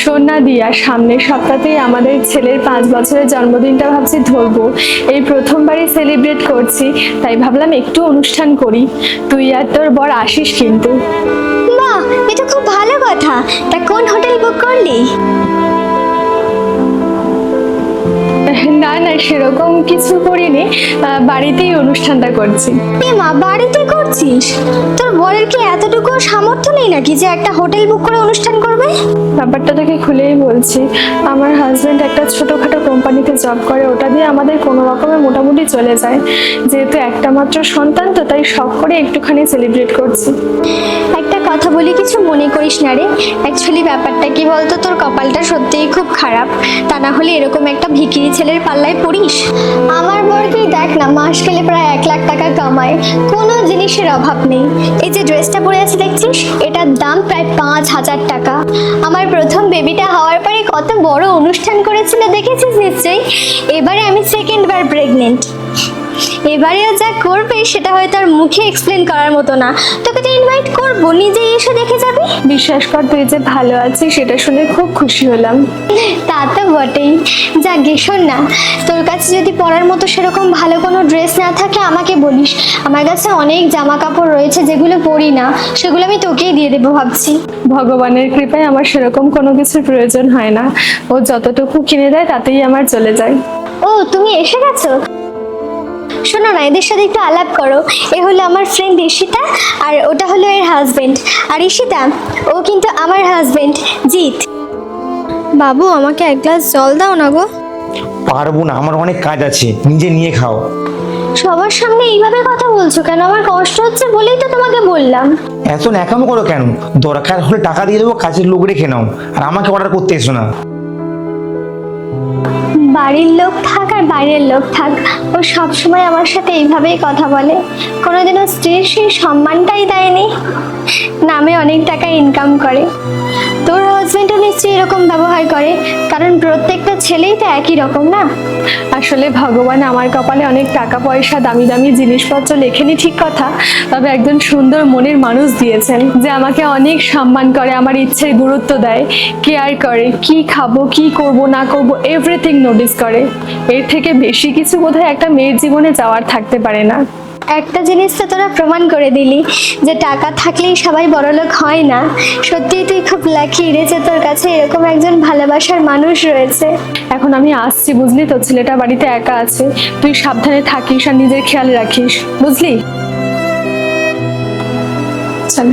শোন না দিয়া, সামনের সপ্তাহতেই আমাদের ছেলের 5 বছরের জন্মদিনটা ভাবছি ধরবো। এই প্রথমবারই সেলিব্রেট করছি, তাই ভাবলাম একটু অনুষ্ঠান করি। তুই আর তোর বর আসিস কিন্তু। বাহ, এটা খুব ভালো কথা। তা কোন হোটেল বুক করলি? না না, সেরকম কিছু করিনি, বাড়িতেই অনুষ্ঠানটা করছি। এ মা, বাড়িতে করছিস? তোর বরের কি এতটুকু সামর্থ্য নেই নাকি যে একটা হোটেল বুক করে অনুষ্ঠান করবে? ব্যাপারটা তোকে খুলেই বলছি, আমার হাজবেন্ড একটা ছোটখাটো কোম্পানিতে জব করে, ওটা দিয়ে আমাদের কোনো রকমে মোটামুটি চলে যায়। যেহেতু একটা মাত্র সন্তান, তো তাই শখ করে একটুখানি সেলিব্রেট করছি। একটা কথা বলি, কিছু মনে করিস না রে। অ্যাকচুয়ালি ব্যাপারটা কি বলতো, তোর কপালটা সত্যিই খুব খারাপ। তা না হলে এরকম একটা ভিখিরি ছেলের পাল্লায় পড়িস। আমার বরকেই দেখ না, মাস গেলে প্রায় 1 লাখ টাকা কামায়, কোনো জিনিসের অভাব নেই। এই যে ড্রেসটা পরে আছে দেখছিস, এটার দাম প্রায় 5,000 টাকা। আমার প্রথম বেবিটা হওয়ার পরে কত বড় অনুষ্ঠান করেছিল দেখেছিস নিশ্চয়ই। এবারে আমি 2nd বার প্রেগনেন্ট। এবারেও যা করবে সেটা হয়তো আর মুখে এক্সপ্লেন করার মতো না। তোকে তো ইনভাইট করবো, নিজেই এসে দেখে যাবি। বিশ্বাস কর, তুই যে ভালো আছিস সেটা শুনে খুব খুশি হলাম। তা তো বটেই। যা গে, শোন না, তোর কাছে যদি পরার মতো সেরকম ভালো কোনো ড্রেস না থাকে আমাকে বলিস। আমার কাছে অনেক জামা কাপড় রয়েছে যেগুলো পরি না, সেগুলো আমি তোকেই দিয়ে দেবো ভাবছি। ভগবানের কৃপায় আমার সেরকম কোনো কিছুর প্রয়োজন হয় না, ও যতটুকু কিনে দেয় তাতেই আমার চলে যায়। ও, তুমি এসে গেছো? শোনো না, এদের সাথে একটু আলাপ করো। এ হলো আমার ফ্রেন্ড ঈশিতা, আর ওটা হলো এর হাজবেন্ড। আর ঈশিতা, ও কিন্তু আমার হাজবেন্ড জিৎ। বাবু, আমাকে 1 গ্লাস জল দাও না গো। পারবো না, আমার অনেক কাজ আছে, নিজে নিয়ে খাও। সবার সামনে এইভাবে কথা বলছো কেন? আমার কষ্ট হচ্ছে বলেই তো তোমাকে বললাম। এত ন্যাকামো করো কেন? দরকার হলে টাকা দিয়ে দেবো, কাজের লোক রেখে নাও, আর আমাকে অর্ডার করতে এসো না। বাড়ির লোক থাক আর বাইরের লোক থাক, ও সবসময় আমার সাথে এইভাবেই কথা বলে। কোনোদিনও স্ত্রীর সেই সম্মানটাই দেয়নি। নামে অনেক টাকা ইনকাম করে। তোর হাজবেন্ডও নিশ্চয়ই এরকম ব্যবহার করে, কারণ প্রত্যেকটা ছেলেই তো একই রকম না। আসলে ভগবান আমার কপালে অনেক টাকা পয়সা, দামি দামি জিনিসপত্র লেখেনি ঠিক কথা, তবে একজন সুন্দর মনের মানুষ দিয়েছেন, যে আমাকে অনেক সম্মান করে, আমার ইচ্ছের গুরুত্ব দেয়, কেয়ার করে, কি খাবো কি করব না করব এভরিথিং নোটিস করে। এর থেকে বেশি কিছু বোধহয় একটা মেয়ের জীবনে যাওয়ার থাকতে পারে না। একটা জিনিস তো তোরা প্রমাণ করে দিলি যে টাকা থাকলেই সবাই বড়লোক হয় না। সত্যিই তুই খুব লাকি রে, যে তোর কাছে এরকম একজন ভালোবাসার মানুষ রয়েছে। এখন আমি আসছি, বুঝলি তো, ছেলেটা বাড়িতে একা আছে, তুই সাবধানে থাকিস আর নিজের খেয়াল রাখিস, বুঝলি? চল।